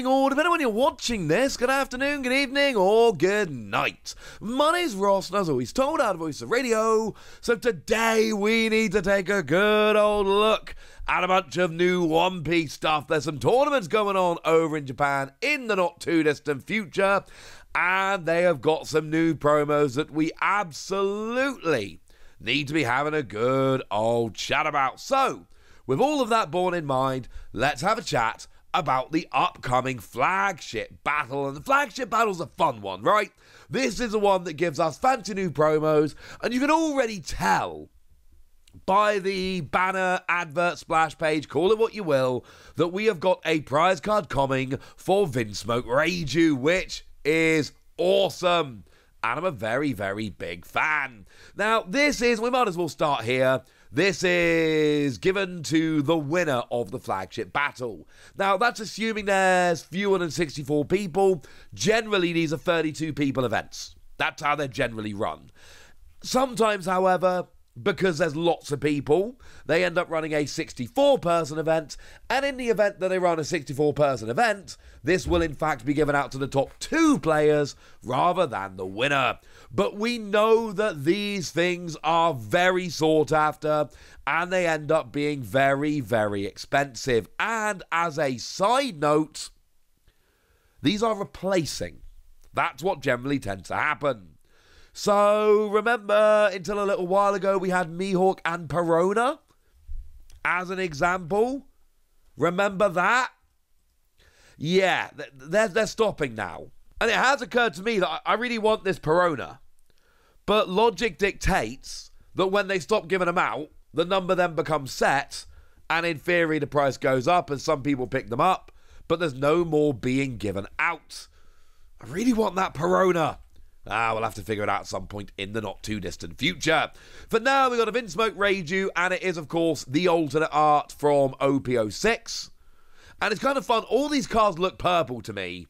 morning, or depending on when you're watching this, good afternoon, good evening, or good night. My name's Ross, and as always told, out of Voice of Radio. So today we need to take a good old look at a bunch of new One Piece stuff. There's some tournaments going on over in Japan in the not too distant future, and they have got some new promos that we absolutely need to be having a good old chat about. So, with all of that borne in mind, let's have a chat about the upcoming Flagship Battle. And the Flagship Battle's a fun one, right? This is the one that gives us fancy new promos, and you can already tell by the banner, advert, splash page, call it what you will, that we have got a prize card coming for Vinsmoke Reiju, which is awesome. And I'm a very, very big fan. Now, we might as well start here. This is given to the winner of the Flagship Battle. Now, that's assuming there's fewer than 64 people. Generally, these are 32 people events. That's how they're generally run. Sometimes, however, because there's lots of people, they end up running a 64-person event, and in the event that they run a 64-person event, this will in fact be given out to the top 2 players rather than the winner. But we know that these things are very sought after, and they end up being very, very expensive. And as a side note, these are replacing. That's what generally tends to happen. So, remember, until a little while ago, we had Mihawk and Perona as an example. Remember that? Yeah, they're stopping now. And it has occurred to me that I really want this Perona. But logic dictates that when they stop giving them out, the number then becomes set, and in theory, the price goes up as some people pick them up, but there's no more being given out. I really want that Perona. We'll have to figure it out at some point in the not-too-distant future. For now, we've got a Vinsmoke Reiju, and it is, of course, the alternate art from OP06. And it's kind of fun. All these cards look purple to me.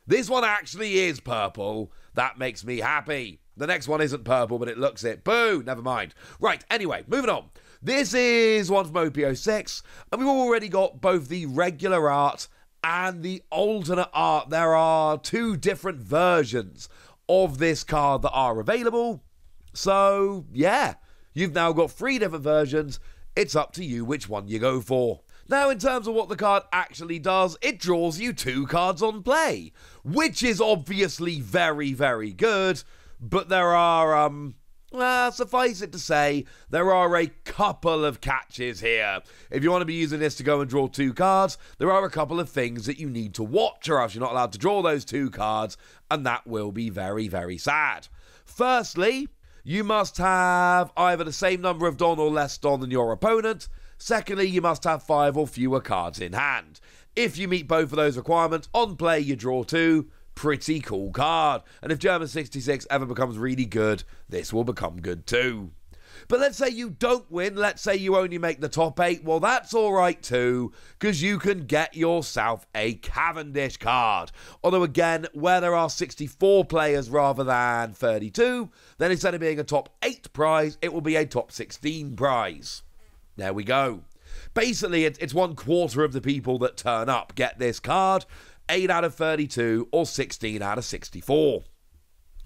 This one actually is purple. That makes me happy. The next one isn't purple, but it looks it. Boo! Never mind. Right, anyway, moving on. This is one from OP06, and we've already got both the regular art and the alternate art. There are 2 different versions of this card that are available. So, yeah, you've now got 3 different versions. It's up to you which one you go for. Now, in terms of what the card actually does, it draws you 2 cards on play, which is obviously very, very good, but there are, suffice it to say, there are a couple of catches here. If you want to be using this to go and draw 2 cards, there are a couple of things that you need to watch, or else you're not allowed to draw those 2 cards, and that will be very, very sad. Firstly, you must have either the same number of Don or less Don than your opponent. Secondly, you must have 5 or fewer cards in hand. If you meet both of those requirements, on play you draw 2. Pretty cool card. And if German 66 ever becomes really good, this will become good too. But let's say you don't win, let's say you only make the top 8, well that's alright too, because you can get yourself a Cavendish card. Although again, where there are 64 players rather than 32, then instead of being a top 8 prize, it will be a top 16 prize. There we go. Basically, it's 1/4 of the people that turn up get this card, 8 out of 32 or 16 out of 64.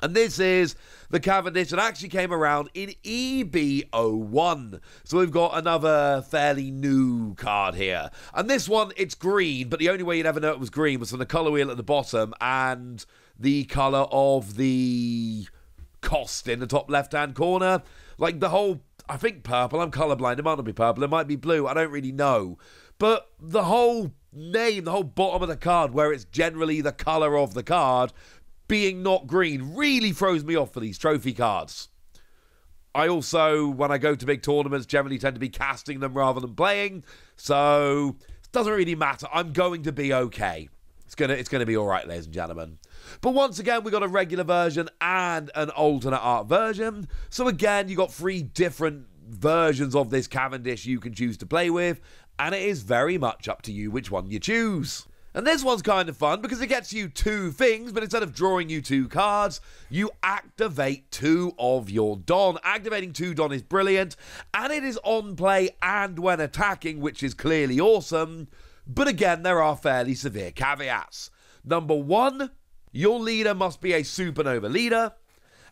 And this is the Cavendish that actually came around in EB01. So we've got another fairly new card here. And this one, it's green, but the only way you'd ever know it was green was from the colour wheel at the bottom and the colour of the cost in the top left-hand corner. Like the whole, I think purple, I'm colourblind, it might not be purple, it might be blue, I don't really know. But the whole name, the whole bottom of the card, where it's generally the colour of the card, being not green, really throws me off for these trophy cards. I also, when I go to big tournaments, generally tend to be casting them rather than playing, so it doesn't really matter. I'm going to be okay. It's gonna be alright, ladies and gentlemen. But once again, we got a regular version and an alternate art version. So again, you got 3 different versions of this Cavendish you can choose to play with, and it is very much up to you which one you choose. And this one's kind of fun because it gets you 2 things, but instead of drawing you 2 cards, you activate 2 of your Don. Activating 2 Don is brilliant, and it is on play and when attacking, which is clearly awesome, But again, there are fairly severe caveats. Number 1, your leader must be a supernova leader.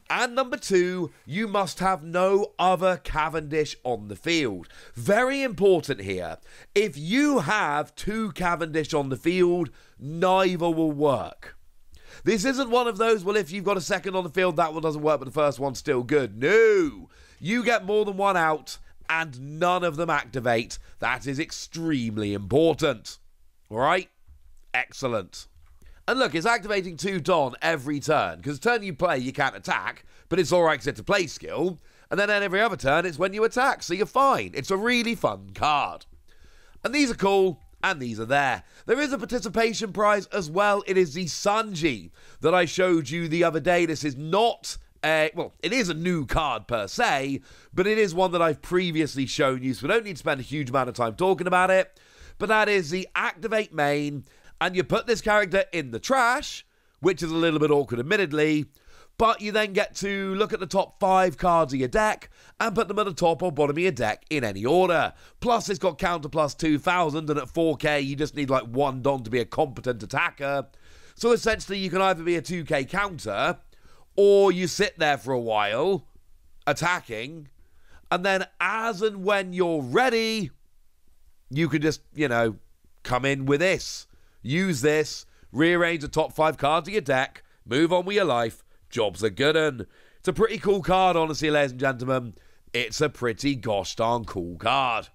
And number 2, you must have no other Cavendish on the field. Very important here. If you have 2 Cavendish on the field, neither will work. This isn't one of those, well, if you've got a second on the field, that one doesn't work, but the first one's still good. No! You get more than one out, and none of them activate. That is extremely important. Alright? Excellent. And look, it's activating 2 Don every turn, because the turn you play, you can't attack, but it's alright because it's a play skill, and then every other turn, it's when you attack, so you're fine. It's a really fun card. And these are cool, and these are there. There is a participation prize as well. It is the Sanji that I showed you the other day. This is not well, it is a new card per se, but it is one that I've previously shown you, so we don't need to spend a huge amount of time talking about it. But that is the Activate main, and you put this character in the trash, which is a little bit awkward admittedly, but you then get to look at the top 5 cards of your deck and put them at the top or bottom of your deck in any order. Plus, it's got counter plus 2,000, and at 4k, you just need like 1 Don to be a competent attacker. So essentially, you can either be a 2k counter, or you sit there for a while, attacking, and then as and when you're ready, you can just, you know, come in with this. Use this, rearrange the top 5 cards of your deck, move on with your life, job's a good un. It's a pretty cool card, honestly, ladies and gentlemen. It's a pretty gosh darn cool card.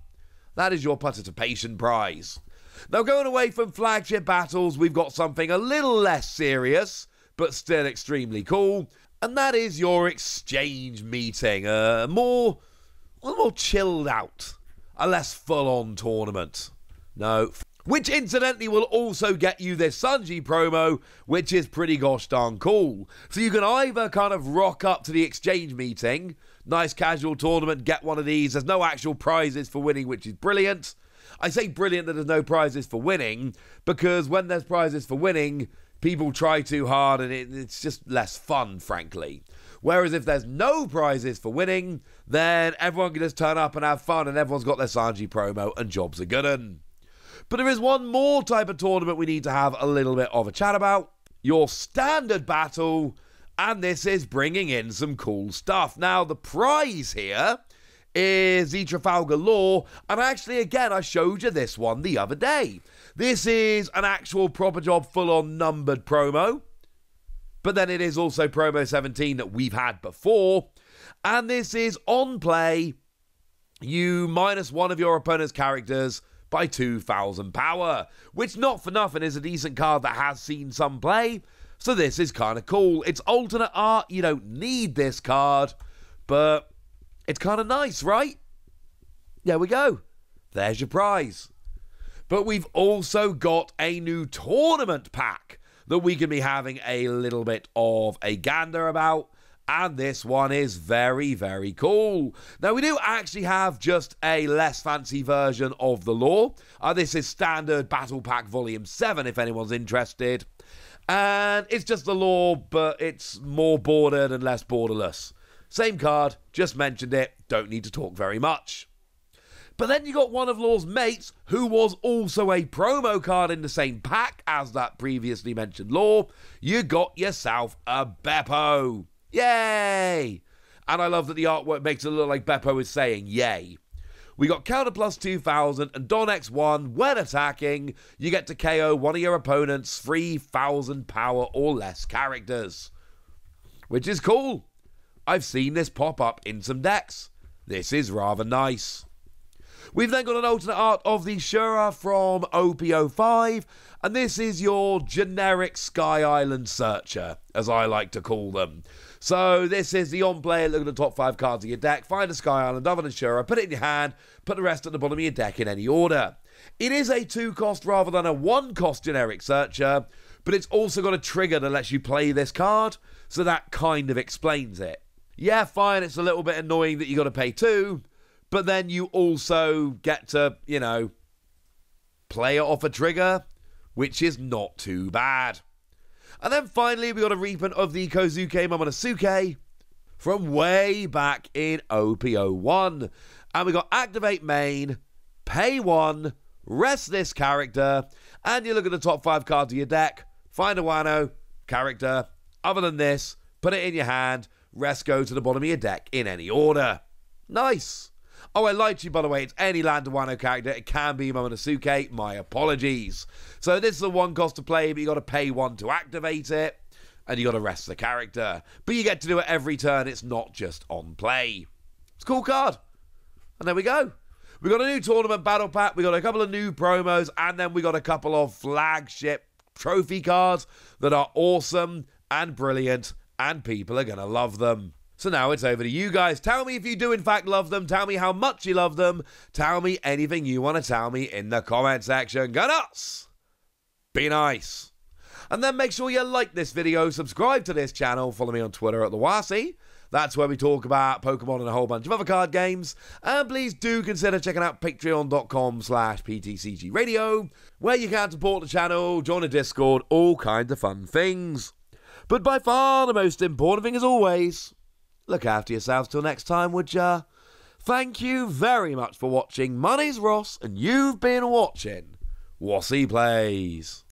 That is your participation prize. Now, going away from flagship battles, we've got something a little less serious, but still extremely cool, and that is your exchange meeting. A more chilled out, a less full-on tournament. No. Which incidentally will also get you this Sanji promo, which is pretty gosh darn cool. So you can either kind of rock up to the exchange meeting, nice casual tournament, get one of these. There's no actual prizes for winning, which is brilliant. I say brilliant that there's no prizes for winning, because when there's prizes for winning, people try too hard and it's just less fun, frankly. Whereas if there's no prizes for winning, then everyone can just turn up and have fun, and everyone's got their Sanji promo, and job's a good un. But there is one more type of tournament we need to have a little bit of a chat about. Your standard battle, and this is bringing in some cool stuff. Now, the prize here is the Trafalgar Law, and actually, again, I showed you this one the other day. This is an actual proper job full-on numbered promo, but then it is also promo 17 that we've had before, and this is on play, you minus one of your opponent's characters by 2,000 power, which not for nothing is a decent card that has seen some play, so this is kind of cool. It's alternate art, you don't need this card, but it's kind of nice, right? There we go. There's your prize. But we've also got a new tournament pack that we can be having a little bit of a gander about, and this one is very, very cool. Now, we do actually have just a less fancy version of the law. This is Standard Battle Pack Volume 7, if anyone's interested. And it's just the law, but it's more bordered and less borderless. Same card, just mentioned it, don't need to talk very much. But then you got one of Law's mates, who was also a promo card in the same pack as that previously mentioned Law. You got yourself a Beppo. Yay! And I love that the artwork makes it look like Beppo is saying yay. We got counter plus 2,000 and Don X1. When attacking, you get to KO one of your opponent's 3,000 power or less characters. Which is cool. I've seen this pop up in some decks. This is rather nice. We've then got an alternate art of the Shura from OP05, and this is your generic Sky Island Searcher, as I like to call them. So this is the on-player, look at the top 5 cards of your deck, find a Sky Island other than Shura, put it in your hand, put the rest at the bottom of your deck in any order. It is a 2-cost rather than a 1-cost generic Searcher, but it's also got a trigger that lets you play this card, so that kind of explains it. Yeah, fine, it's a little bit annoying that you got to pay 2, but then you also get to, you know, play it off a trigger, which is not too bad. And then finally, we got a reprint of the Kozuke Momonosuke from way back in OP01. And we got Activate Main, Pay 1, rest this character, and you look at the top 5 cards of your deck, find a Wano character other than this, put it in your hand, rest go to the bottom of your deck in any order. Nice. Oh, I lied to you, by the way. It's any land of Wano character. It can be Momonosuke. My apologies. So this is a 1 cost to play, but you got to pay 1 to activate it, and you got to rest the character. But you get to do it every turn. It's not just on play. It's a cool card. And there we go. We got a new tournament battle pack. We got a couple of new promos, and then we got a couple of flagship trophy cards that are awesome and brilliant, and people are going to love them. So now it's over to you guys. Tell me if you do in fact love them. Tell me how much you love them. Tell me anything you want to tell me in the comment section. Go nuts! Be nice. And then make sure you like this video, subscribe to this channel, follow me on Twitter at TheWasi. That's where we talk about Pokemon and a whole bunch of other card games. And please do consider checking out patreon.com/PTCG Radio, where you can support the channel, join a Discord, all kinds of fun things. But by far the most important thing as always, look after yourselves till next time, would ya? Thank you very much for watching. My name's Ross, and you've been watching Wasi Plays.